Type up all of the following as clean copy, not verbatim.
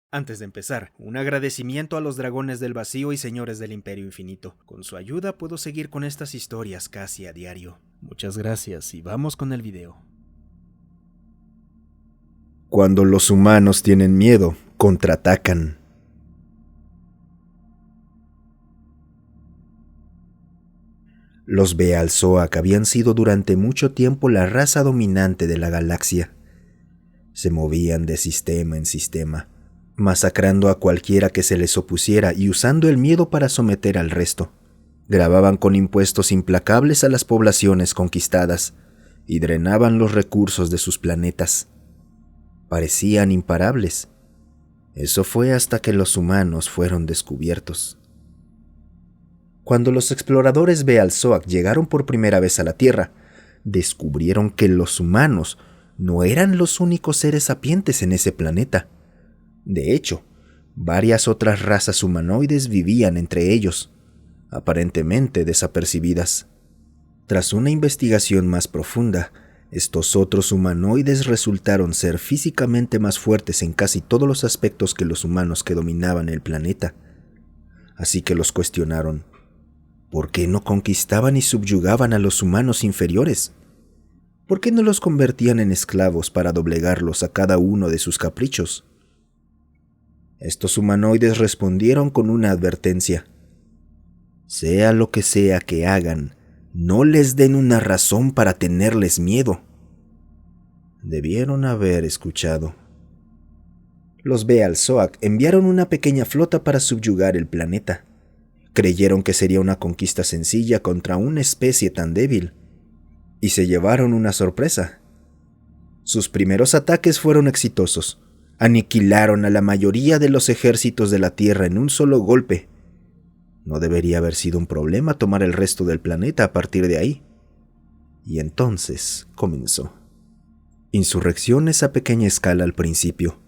Antes de empezar, un agradecimiento a los dragones del vacío y señores del Imperio Infinito. Con su ayuda puedo seguir con estas historias casi a diario. Muchas gracias y vamos con el video. Cuando los humanos tienen miedo, contraatacan. Los Bealzoac habían sido durante mucho tiempo la raza dominante de la galaxia. Se movían de sistema en sistema, masacrando a cualquiera que se les opusiera y usando el miedo para someter al resto. Grababan con impuestos implacables a las poblaciones conquistadas y drenaban los recursos de sus planetas. Parecían imparables. Eso fue hasta que los humanos fueron descubiertos. Cuando los exploradores Bealzoac llegaron por primera vez a la Tierra, descubrieron que los humanos no eran los únicos seres sapientes en ese planeta. De hecho, varias otras razas humanoides vivían entre ellos, aparentemente desapercibidas. Tras una investigación más profunda, estos otros humanoides resultaron ser físicamente más fuertes en casi todos los aspectos que los humanos que dominaban el planeta. Así que los cuestionaron. ¿Por qué no conquistaban y subyugaban a los humanos inferiores? ¿Por qué no los convertían en esclavos para doblegarlos a cada uno de sus caprichos? Estos humanoides respondieron con una advertencia. Sea lo que sea que hagan, no les den una razón para tenerles miedo. Debieron haber escuchado. Los Bealzoac enviaron una pequeña flota para subyugar el planeta. Creyeron que sería una conquista sencilla contra una especie tan débil, y se llevaron una sorpresa. Sus primeros ataques fueron exitosos. Aniquilaron a la mayoría de los ejércitos de la Tierra en un solo golpe. No debería haber sido un problema tomar el resto del planeta a partir de ahí. Y entonces comenzó. Insurrecciones a pequeña escala al principio,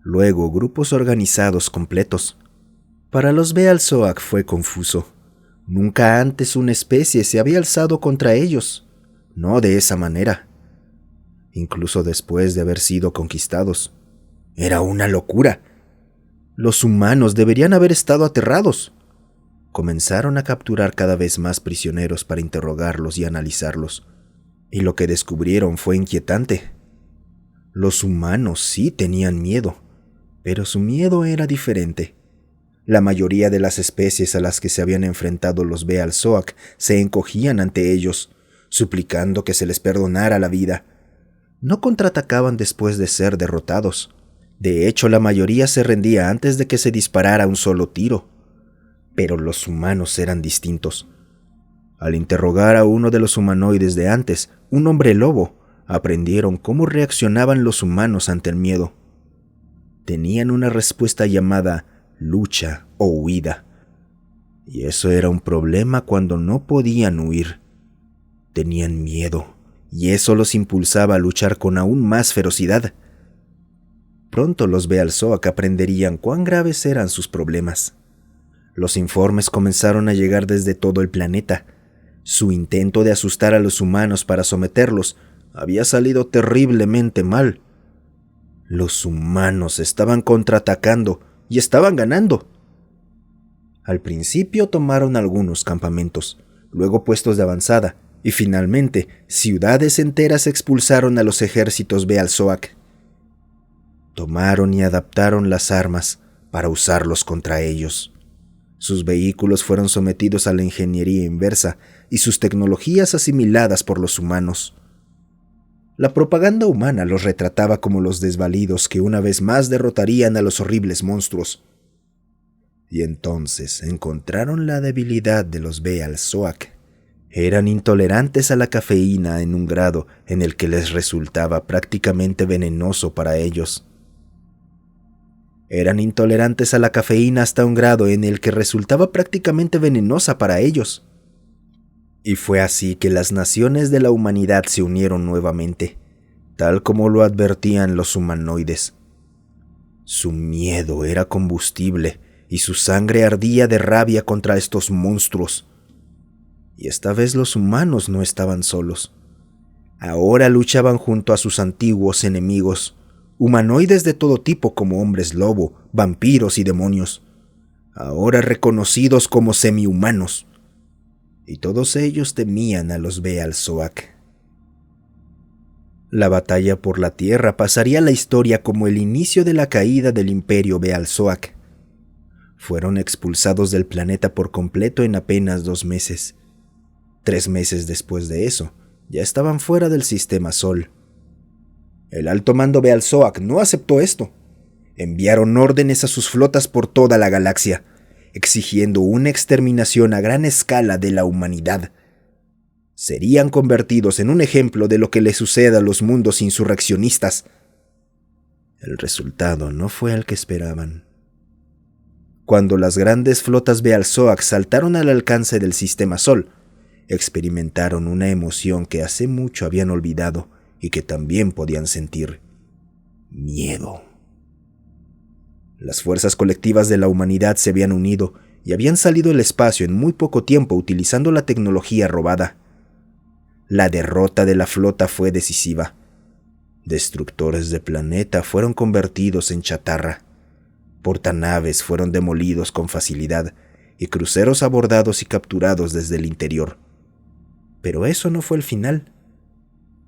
luego grupos organizados completos. Para los Bealzoac fue confuso. Nunca antes una especie se había alzado contra ellos, no de esa manera. Incluso después de haber sido conquistados. Era una locura. Los humanos deberían haber estado aterrados. Comenzaron a capturar cada vez más prisioneros para interrogarlos y analizarlos, y lo que descubrieron fue inquietante. Los humanos sí tenían miedo, pero su miedo era diferente. La mayoría de las especies a las que se habían enfrentado los Bealzoac se encogían ante ellos, suplicando que se les perdonara la vida. No contraatacaban después de ser derrotados. De hecho, la mayoría se rendía antes de que se disparara un solo tiro. Pero los humanos eran distintos. Al interrogar a uno de los humanoides de antes, un hombre lobo, aprendieron cómo reaccionaban los humanos ante el miedo. Tenían una respuesta llamada lucha o huida. Y eso era un problema cuando no podían huir. Tenían miedo, y eso los impulsaba a luchar con aún más ferocidad. Pronto los Bealzoac aprenderían cuán graves eran sus problemas. Los informes comenzaron a llegar desde todo el planeta. Su intento de asustar a los humanos para someterlos había salido terriblemente mal. Los humanos estaban contraatacando y estaban ganando. Al principio tomaron algunos campamentos, luego puestos de avanzada, y finalmente ciudades enteras expulsaron a los ejércitos Bealzoac. Tomaron y adaptaron las armas para usarlos contra ellos. Sus vehículos fueron sometidos a la ingeniería inversa y sus tecnologías asimiladas por los humanos. La propaganda humana los retrataba como los desvalidos que una vez más derrotarían a los horribles monstruos. Y entonces encontraron la debilidad de los Bealzoac. Eran intolerantes a la cafeína en un grado en el que les resultaba prácticamente venenoso para ellos. Eran intolerantes a la cafeína hasta un grado en el que resultaba prácticamente venenosa para ellos. Y fue así que las naciones de la humanidad se unieron nuevamente, tal como lo advertían los humanoides. Su miedo era combustible y su sangre ardía de rabia contra estos monstruos. Y esta vez los humanos no estaban solos. Ahora luchaban junto a sus antiguos enemigos, humanoides de todo tipo como hombres lobo, vampiros y demonios, ahora reconocidos como semi-humanos, y todos ellos temían a los Bealzoac. La batalla por la Tierra pasaría a la historia como el inicio de la caída del Imperio Bealzoac. Fueron expulsados del planeta por completo en apenas 2 meses. 3 meses después de eso, ya estaban fuera del Sistema Sol. El alto mando Bealzoac no aceptó esto. Enviaron órdenes a sus flotas por toda la galaxia, exigiendo una exterminación a gran escala de la humanidad. Serían convertidos en un ejemplo de lo que le sucede a los mundos insurreccionistas. El resultado no fue el que esperaban. Cuando las grandes flotas Bealzoac saltaron al alcance del Sistema Sol, experimentaron una emoción que hace mucho habían olvidado y que también podían sentir: miedo. Las fuerzas colectivas de la humanidad se habían unido y habían salido al espacio en muy poco tiempo utilizando la tecnología robada. La derrota de la flota fue decisiva. Destructores de planeta fueron convertidos en chatarra. Portanaves fueron demolidos con facilidad y cruceros abordados y capturados desde el interior. Pero eso no fue el final.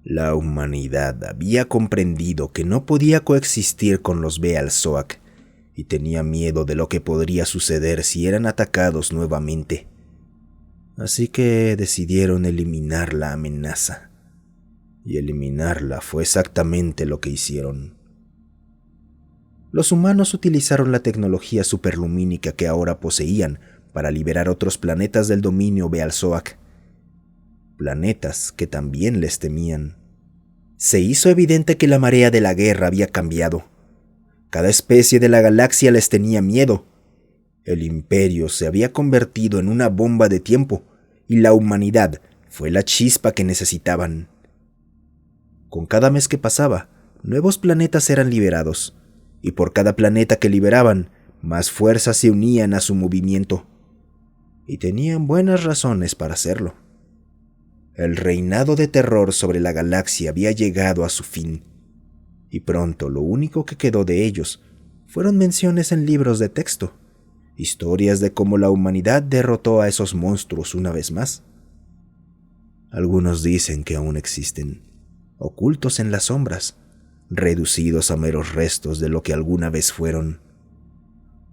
La humanidad había comprendido que no podía coexistir con los Bealzoac y tenía miedo de lo que podría suceder si eran atacados nuevamente. Así que decidieron eliminar la amenaza. Y eliminarla fue exactamente lo que hicieron. Los humanos utilizaron la tecnología superlumínica que ahora poseían para liberar otros planetas del dominio Bealzoac. Planetas que también les temían. Se hizo evidente que la marea de la guerra había cambiado. Cada especie de la galaxia les tenía miedo. El imperio se había convertido en una bomba de tiempo y la humanidad fue la chispa que necesitaban. Con cada mes que pasaba, nuevos planetas eran liberados, y por cada planeta que liberaban, más fuerzas se unían a su movimiento. Y tenían buenas razones para hacerlo. El reinado de terror sobre la galaxia había llegado a su fin, y pronto lo único que quedó de ellos fueron menciones en libros de texto, historias de cómo la humanidad derrotó a esos monstruos una vez más. Algunos dicen que aún existen, ocultos en las sombras, reducidos a meros restos de lo que alguna vez fueron.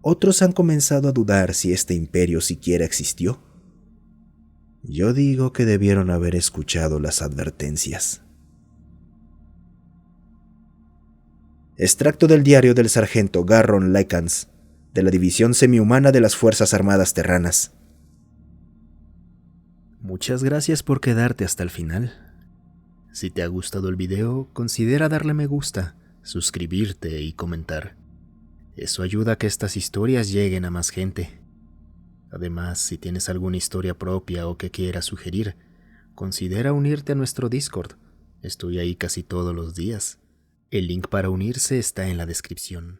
Otros han comenzado a dudar si este imperio siquiera existió. Yo digo que debieron haber escuchado las advertencias. Extracto del diario del sargento Garron Lycans, de la División Semihumana de las Fuerzas Armadas Terranas. Muchas gracias por quedarte hasta el final. Si te ha gustado el video, considera darle me gusta, suscribirte y comentar. Eso ayuda a que estas historias lleguen a más gente. Además, si tienes alguna historia propia o que quieras sugerir, considera unirte a nuestro Discord. Estoy ahí casi todos los días. El link para unirse está en la descripción.